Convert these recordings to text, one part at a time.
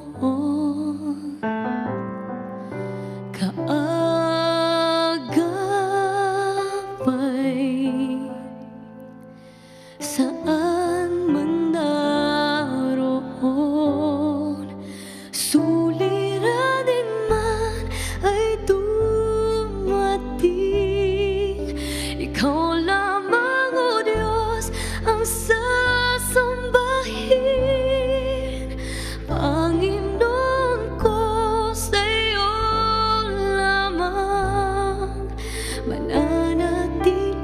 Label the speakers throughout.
Speaker 1: Panginoon, kaagapay saan man naroon, suliranin man ay dumating, ikaw lamang, O Diyos, ang sasambahin. Panginoon ko, sa'yo lamang mananatili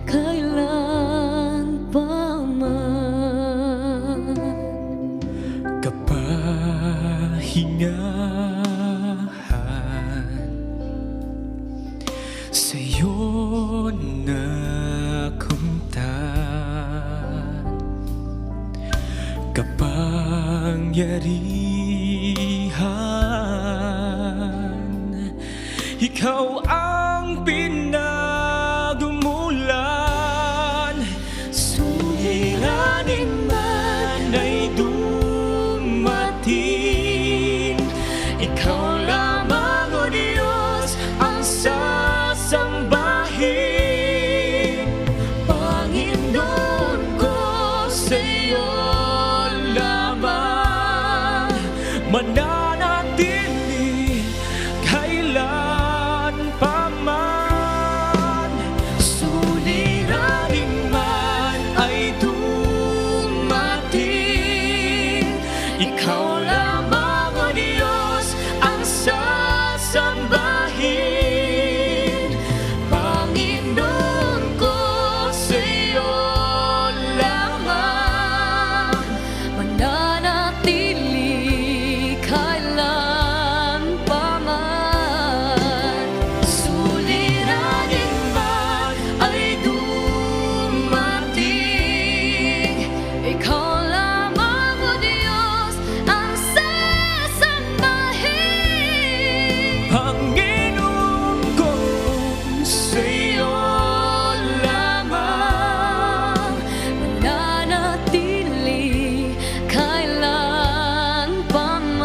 Speaker 1: kailan pa man.
Speaker 2: Kapahingahan sa'yo nakamtan, kapangyarihan, ikaw ang pinagmulan. Suliranin man ay dumating, ikaw lamang, O Diyos, ang sasambahin. Panginoon ko, sa'yo lamang mananatili kailan pa man. Suliranin man ay dumating, ikaw lamang, O Diyos, ang sasambahin. Panginoon ko, sa'yo lamang
Speaker 1: Mananatili kailan pa man.
Speaker 2: suliranin man ay dumating,
Speaker 1: Ikaw lamang, O Diyos, ang sasambahin.
Speaker 2: Panginoon ko, sa'yo lamang
Speaker 1: Mananatili kailan pa man.